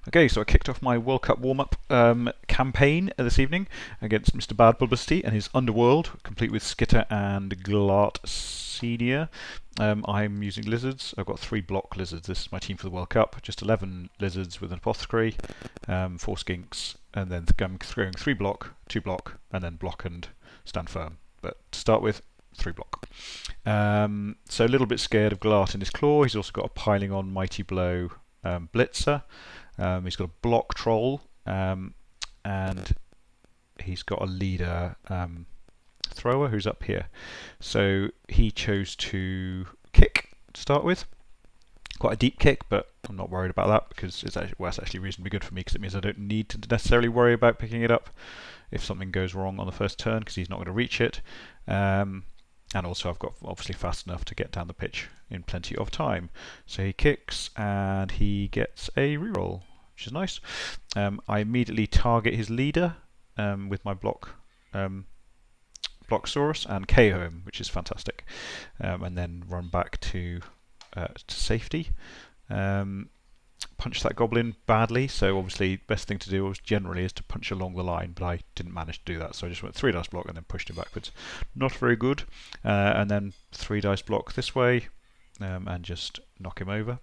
Okay, so I kicked off my World Cup warm-up campaign this evening against Mr. Badpublicity and his Underworld, complete with Skitter and Glart Senior. I'm using lizards. I've got 3 block lizards. This is my team for the World Cup. Just 11 lizards with an apothecary, 4 skinks, and then I'm throwing 3 block, 2 block, and then block and stand firm. But to start with, 3 block. So a little bit scared of Glart in his claw. He's also got a piling on Mighty Blow Blitzer. He's got a block troll, and he's got a leader thrower who's up here. So he chose to kick to start with. Quite a deep kick, but I'm not worried about that because it's actually reasonably good for me because it means I don't need to necessarily worry about picking it up if something goes wrong on the first turn because he's not going to reach it. And also I've got obviously fast enough to get down the pitch in plenty of time. So he kicks and he gets a reroll, which is nice. I immediately target his leader with my Blocksaurus and KO him, which is fantastic. And then run back to safety. Punch that goblin badly, so obviously best thing to do generally is to punch along the line, but I didn't manage to do that, so I just went 3 dice block and then pushed him backwards. Not very good. And then 3 dice block this way and just knock him over.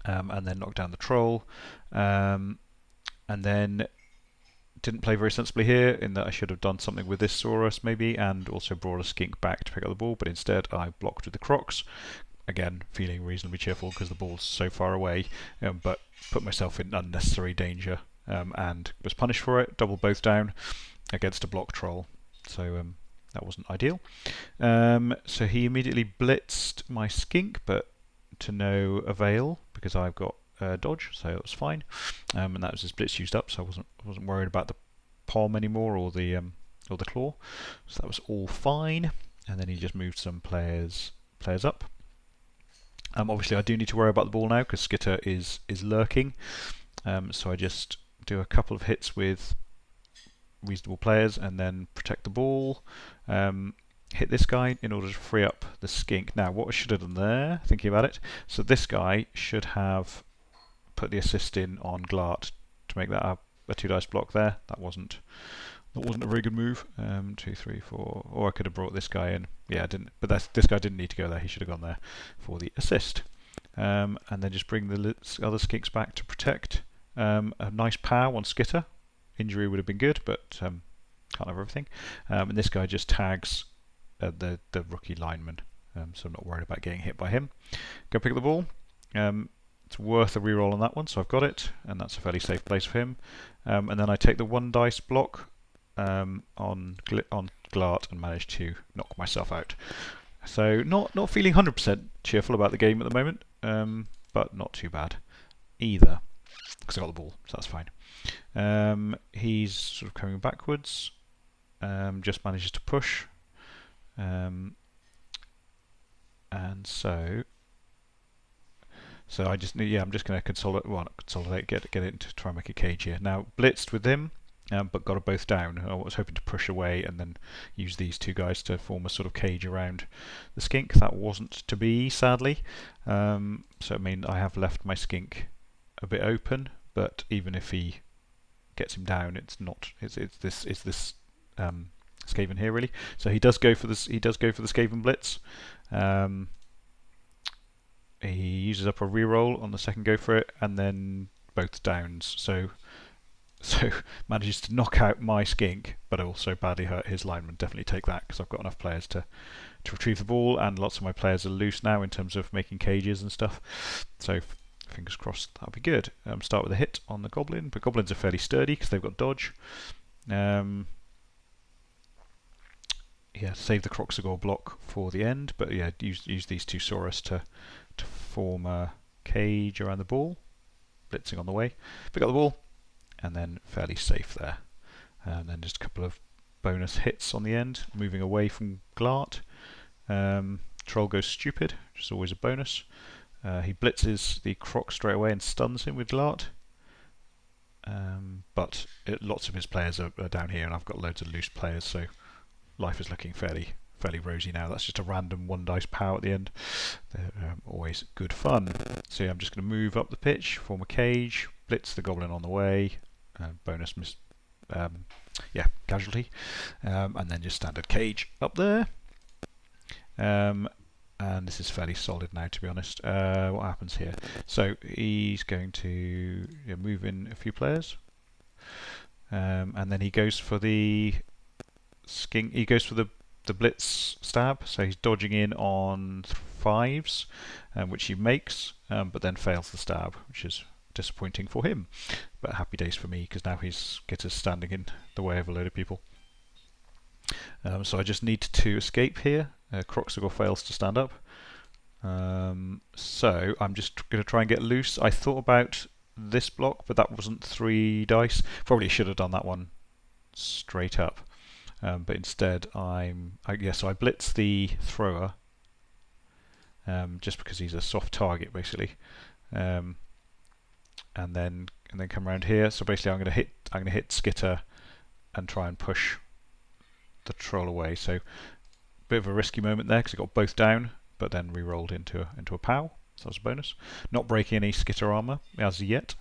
And then knock down the troll. And then didn't play very sensibly here in that I should have done something with this Saurus maybe and also brought a skink back to pick up the ball, but instead I blocked with the Crocs. Again, feeling reasonably cheerful because the ball's so far away, but put myself in unnecessary danger and was punished for it. Double both down against a block troll, so that wasn't ideal. So he immediately blitzed my skink, but to no avail because I've got dodge, so it was fine. And that was his blitz used up, so I wasn't worried about the palm anymore or the claw. So that was all fine. And then he just moved some players up. Obviously I do need to worry about the ball now because Skitter is lurking, so I just do a couple of hits with reasonable players and then protect the ball, hit this guy in order to free up the skink. Now what I should have done there, thinking about it, so this guy should have put the assist in on Glart to make that a 2 dice block there. That wasn't a very good move. 2, 3, 4. Or I could have brought this guy in. Yeah, I didn't. But this guy didn't need to go there. He should have gone there for the assist. And then just bring the other skinks back to protect. A nice pow on Skitter. Injury would have been good, but can't have everything. And this guy just tags the rookie lineman. So I'm not worried about getting hit by him. Go pick up the ball. It's worth a reroll on that one, so I've got it, and that's a fairly safe place for him. And then I take the 1 dice block on Glart and manage to knock myself out. So not feeling 100% cheerful about the game at the moment, but not too bad either because I got the ball, so that's fine. He's sort of coming backwards, just manages to push, and so I just I'm just going to consolidate, get it to try and make a cage here. Now blitzed with him. But got them both down. I was hoping to push away and then use these 2 guys to form a sort of cage around the skink. That wasn't to be, sadly. So I mean, I have left my skink a bit open, but even if he gets him down, it's this Skaven here really. So he does go for this. He does go for the Skaven blitz. He uses up a reroll on the second go for it, and then both downs. So manages to knock out my skink, but also badly hurt his lineman. Definitely take that because I've got enough players to retrieve the ball, and lots of my players are loose now in terms of making cages and stuff. So fingers crossed that'll be good. Start with a hit on the goblin, but goblins are fairly sturdy because they've got dodge. Yeah, save the Croxagore block for the end, but yeah, use these 2 Saurus to form a cage around the ball. Blitzing on the way. Pick up the ball. And then fairly safe there. And then just a couple of bonus hits on the end, moving away from Glart. Troll goes stupid, which is always a bonus. He blitzes the Croc straight away and stuns him with Glart. But lots of his players are down here, and I've got loads of loose players, so life is looking fairly rosy now. That's just a random 1 dice pow at the end. They're always good fun. So yeah, I'm just going to move up the pitch, form a cage, blitz the goblin on the way, bonus casualty, and then just standard cage up there. And this is fairly solid now, to be honest. What happens here? So he's going to move in a few players, and then he goes for the skink. He goes for the blitz stab. So he's dodging in on 5s, which he makes, but then fails the stab, which is disappointing for him. But happy days for me, because now he's Skitter's standing in the way of a load of people. So I just need to escape here. Croxigal fails to stand up. So I'm just going to try and get loose. I thought about this block, but that wasn't 3 dice. Probably should have done that one straight up. But instead so I blitz the thrower, just because he's a soft target basically. And then come around here. So basically I'm going to hit Skitter and try and push the troll away. So bit of a risky moment there because I got both down, but then re-rolled into a POW, so that's a bonus. Not breaking any Skitter armor as yet,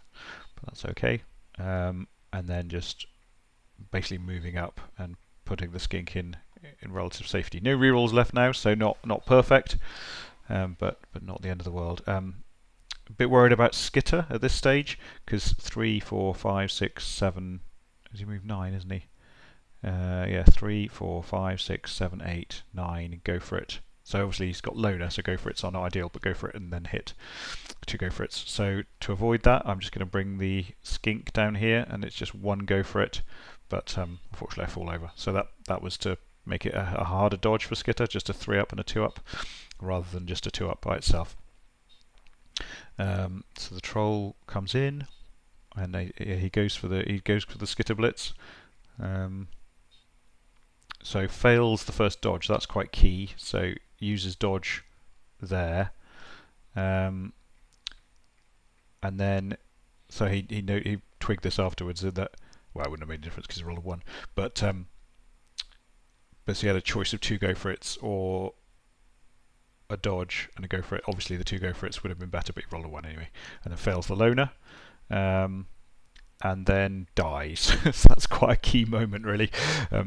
but that's okay. And then just basically moving up and putting the skink in relative safety. No re-rolls left now, so not perfect, but not the end of the world. A bit worried about Skitter at this stage because 3, 4, 5, 6, 7. Has he moved 9, isn't he? 3, 4, 5, 6, 7, 8, 9. Go for it. So obviously he's got loner, so go for it's not ideal, but go for it and then hit 2 go for it's. So to avoid that, I'm just going to bring the skink down here, and it's just 1 go for it. But unfortunately, I fall over. So that was to make it a harder dodge for Skitter, just a 3 up and a 2 up, rather than just a 2 up by itself. So the troll comes in, and he goes for the Skitter blitz. So fails the first dodge. That's quite key. So uses dodge there, and then so he twigged this afterwards that, well, it wouldn't have made a difference because he rolled a 1, but so he had a choice of 2 go for it's or a dodge and a go for it. Obviously the 2 go for it's would have been better, but he rolled a 1 anyway, and then fails the loner. And then dies. So that's quite a key moment, really.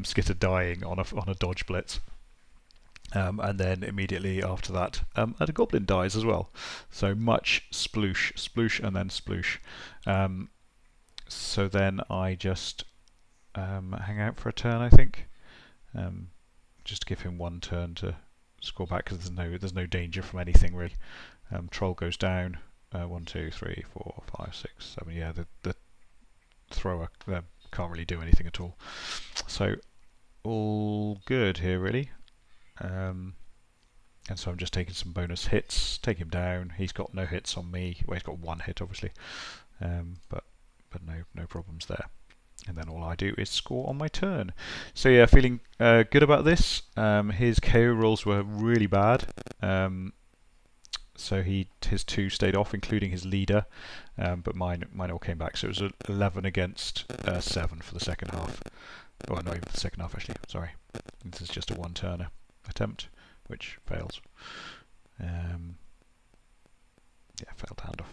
Skitter dying on a dodge blitz, and then immediately after that, and a goblin dies as well. So much sploosh, sploosh, and then sploosh. So then I just hang out for a turn, I think, just to give him 1 turn to score back, because there's no danger from anything really. Troll goes down. 1, 2, 3, 4, 5, 6, 7. Yeah, the thrower can't really do anything at all. So all good here really. And so I'm just taking some bonus hits, take him down. He's got no hits on me. Well, he's got 1 hit obviously, but no problems there. And then all I do is score on my turn. So yeah, feeling good about this. His KO rolls were really bad. So his 2 stayed off, including his leader, but mine all came back. So it was 11 against 7 for the second half. Well, not even the second half actually. Sorry, this is just a 1-turner attempt, which fails. Failed handoff.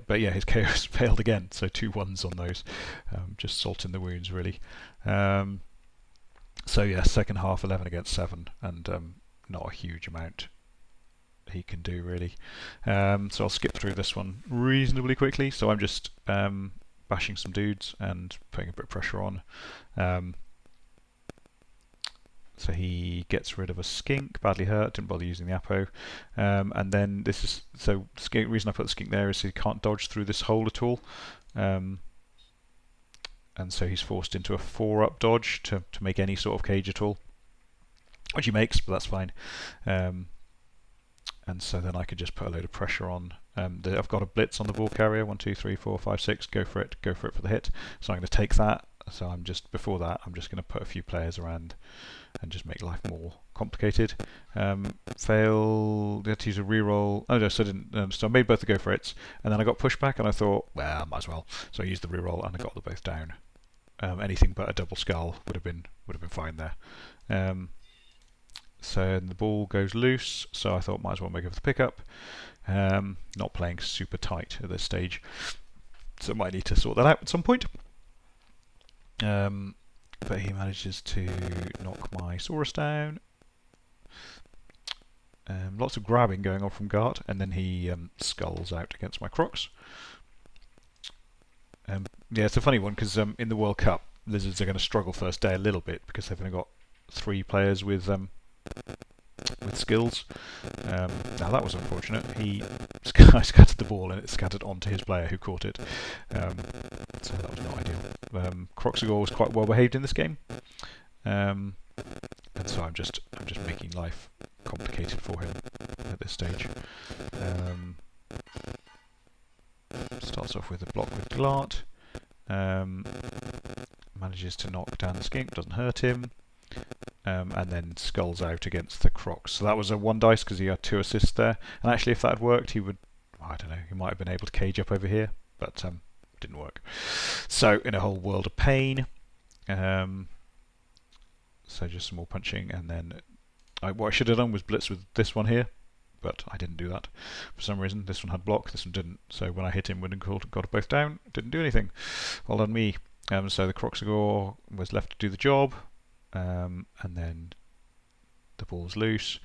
But yeah, his KOs failed again. So 2 1s on those, just salt in the wounds really. So yeah, second half 11 against 7, and not a huge amount he can do really. So I'll skip through this one reasonably quickly. So I'm just bashing some dudes and putting a bit of pressure on. So he gets rid of a skink, badly hurt, didn't bother using the Apo. And then this is, so the reason I put the skink there is he can't dodge through this hole at all. And so he's forced into a 4-up dodge to make any sort of cage at all, which he makes, but that's fine. And so then I could just put a load of pressure on. I've got a blitz on the ball carrier, 1, 2, 3, 4, 5, 6. Go for it for the hit. So I'm going to take that. So before that, I'm just going to put a few players around and just make life more complicated. Fail. They had to use a reroll. Oh no, so I didn't. So I made both the go for it's, and then I got pushback, and I thought, well, might as well. So I used the reroll, and I got them both down. Anything but a double skull would have been fine there. So the ball goes loose, so I thought might as well make it for the pickup. Not playing super tight at this stage. So might need to sort that out at some point. But he manages to knock my Saurus down. Lots of grabbing going on from Glart, and then he skulls out against my Crocs. Yeah, it's a funny one because in the World Cup, Lizards are going to struggle first day a little bit because they've only got 3 players with skills. Now that was unfortunate. I scattered the ball and it scattered onto his player who caught it. So that was not ideal. Croxagore was quite well behaved in this game, and so I'm just making life complicated for him at this stage. Starts off with a block with Glart. Manages to knock down the skink, doesn't hurt him. And then skulls out against the Crocs. So that was a 1 dice because he had 2 assists there. And actually, if that had worked, he would, I don't know, he might have been able to cage up over here, but didn't work. So in a whole world of pain. So just some more punching, and then what I should have done was blitz with this one here, but I didn't do that for some reason. This one had block, this one didn't. So when I hit him, when I got it both down, it didn't do anything. Well done me. So the Croxagore was left to do the job. And then the ball's loose,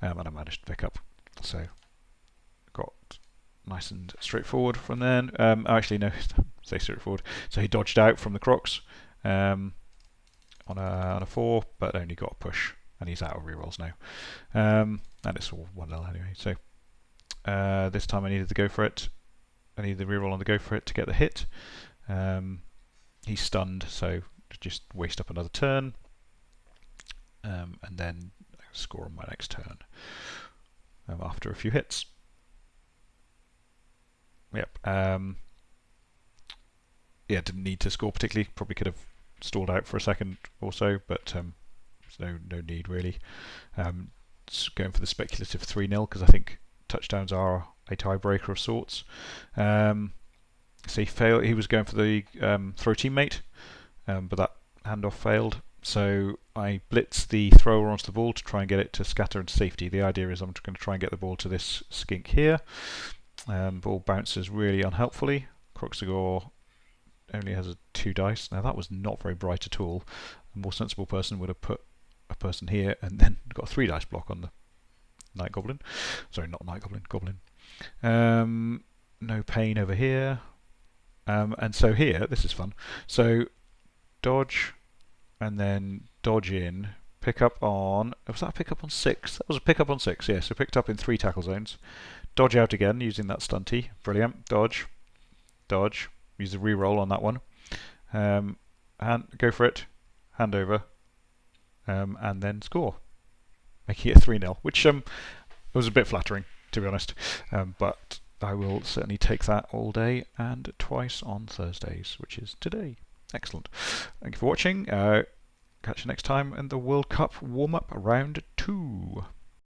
and I managed to pick up. So got nice and straightforward from then. Actually, no, say straightforward. So he dodged out from the Crocs on a 4, but only got a push, and he's out of rerolls now. And it's all 1-0 anyway. So this time I needed to go for it. I needed the reroll on the go for it to get the hit. He's stunned, so just waste up another turn. And then score on my next turn after a few hits. Yep. Yeah, didn't need to score particularly. Probably could have stalled out for a second or so, but there's no need really. Just going for the speculative 3-0 because I think touchdowns are a tiebreaker of sorts. So he failed. He was going for the throw teammate, but that handoff failed. So I blitz the thrower onto the ball to try and get it to scatter into safety. The idea is I'm going to try and get the ball to this skink here. Ball bounces really unhelpfully. Croxagore only has a 2 dice. Now that was not very bright at all. A more sensible person would have put a person here and then got a 3 dice block on the Night Goblin. Sorry, not Night Goblin, Goblin. No pain over here. And so here, this is fun. So dodge, and then dodge in, pick up on, was that a pick up on 6? That was a pick up on 6, yeah, so picked up in 3 tackle zones. Dodge out again using that stunty, brilliant, dodge, use the reroll on that one, and go for it, hand over, and then score, making it 3-0, which was a bit flattering, to be honest, but I will certainly take that all day and twice on Thursdays, which is today. Excellent. Thank you for watching. Catch you next time in the World Cup warm-up round 2.